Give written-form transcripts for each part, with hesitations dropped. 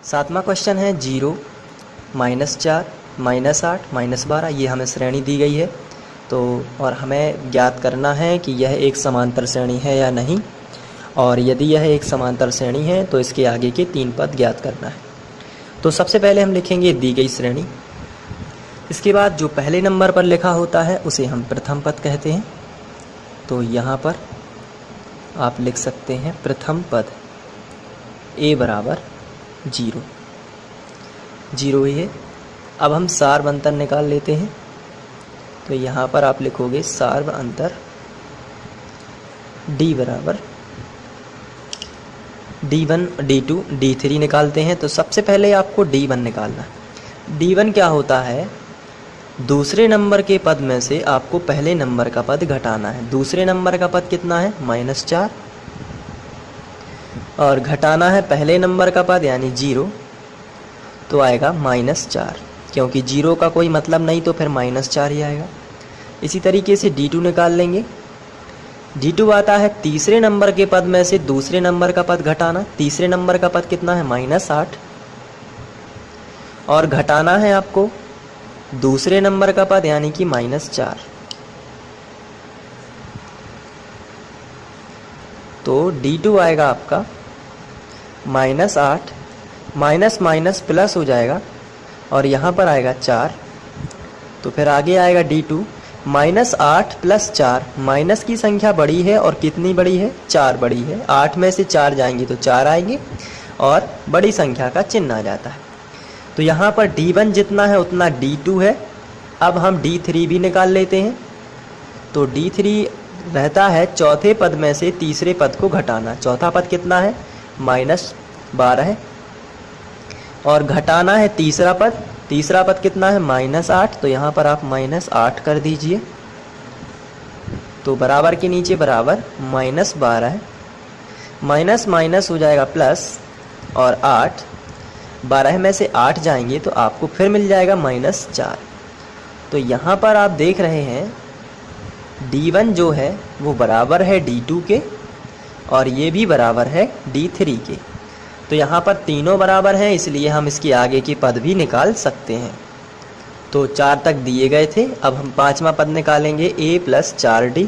सातवां क्वेश्चन है 0, -4, -8, -12। ये हमें श्रेणी दी गई है तो और हमें ज्ञात करना है कि यह एक समांतर श्रेणी है या नहीं, और यदि यह एक समांतर श्रेणी है तो इसके आगे के 3 पद ज्ञात करना है। तो सबसे पहले हम लिखेंगे दी गई श्रेणी। इसके बाद जो पहले नंबर पर लिखा होता है उसे हम प्रथम पद कहते हैं। तो यहाँ पर आप लिख सकते हैं प्रथम पद a बराबर 0 ही है। अब हम सार्व अंतर निकाल लेते हैं। तो यहाँ पर आप लिखोगे सार्व अंतर d बराबर d1, d2, d3 निकालते हैं। तो सबसे पहले आपको d1 निकालना है। d1 क्या होता है? दूसरे नंबर के पद में से आपको पहले नंबर का पद घटाना है। दूसरे नंबर का पद कितना है? -4, और घटाना है पहले नंबर का पद यानी 0, तो आएगा -4। क्योंकि 0 का कोई मतलब नहीं तो फिर -4 ही आएगा। इसी तरीके से d2 निकाल लेंगे। d2 आता है तीसरे नंबर के पद में से दूसरे नंबर का पद घटाना। तीसरे नंबर का पद कितना है? -8, और घटाना है आपको दूसरे नंबर का पद यानी कि -4। तो d2 आएगा आपका -8, माइनस माइनस प्लस हो जाएगा और यहाँ पर आएगा 4। तो फिर आगे आएगा d2 -8 + 4। माइनस की संख्या बड़ी है और कितनी बड़ी है? 4 बड़ी है। 8 में से 4 जाएंगे तो 4 आएंगे और बड़ी संख्या का चिन्ह आ जाता है। तो यहाँ पर d1 जितना है उतना d2 है। अब हम d3 भी निकाल लेते हैं। तो d3 रहता है चौथे पद में से तीसरे पद को घटाना। चौथा पद कितना है? -12 है, और घटाना है तीसरा पद। तीसरा पद कितना है? -8। तो यहाँ पर आप -8 कर दीजिए। तो बराबर के नीचे बराबर -12 है। माइनस माइनस हो जाएगा प्लस, और 8, 12 में से 8 जाएंगे तो आपको फिर मिल जाएगा -4। तो यहाँ पर आप देख रहे हैं d1 जो है वो बराबर है d2 के, और ये भी बराबर है d3 के। तो यहाँ पर तीनों बराबर हैं, इसलिए हम इसके आगे के पद भी निकाल सकते हैं। तो 4 तक दिए गए थे। अब हम 5वां पद निकालेंगे a + 4d,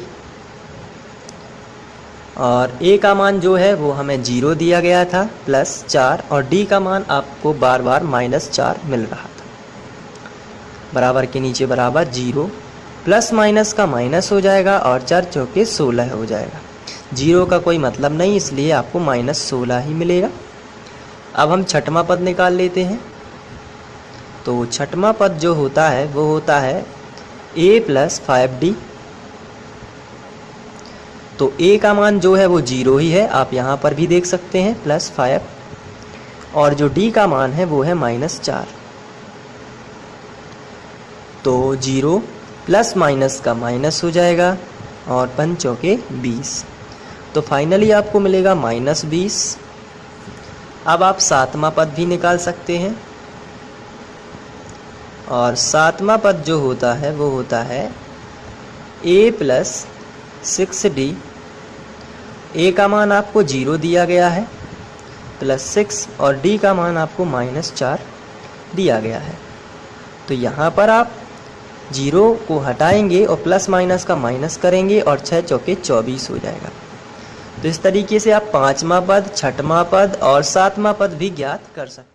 और a का मान जो है वो हमें 0 दिया गया था, +4, और d का मान आपको बार बार -4 मिल रहा था। बराबर के नीचे बराबर 0, प्लस माइनस का माइनस हो जाएगा और 4 चौके 16 हो जाएगा। 0 का कोई मतलब नहीं, इसलिए आपको -16 ही मिलेगा। अब हम छठवां पद निकाल लेते हैं। तो छठवां पद जो होता है वो होता है a + 5d। तो a का मान जो है वो 0 ही है, आप यहाँ पर भी देख सकते हैं +5, और जो d का मान है वो है -4। तो 0 प्लस माइनस का माइनस हो जाएगा और 5 चौके 20। तो फाइनली आपको मिलेगा -20। अब आप 7वां पद भी निकाल सकते हैं, और 7वां पद जो होता है वो होता है a + 6d। a का मान आपको 0 दिया गया है, +6, और d का मान आपको -4 दिया गया है। तो यहाँ पर आप 0 को हटाएंगे और प्लस माइनस का माइनस करेंगे और 6 चौके 24 हो जाएगा। तो इस तरीके से आप 5वां पद, 6वां पद और 7वां पद भी ज्ञात कर सकते हैं।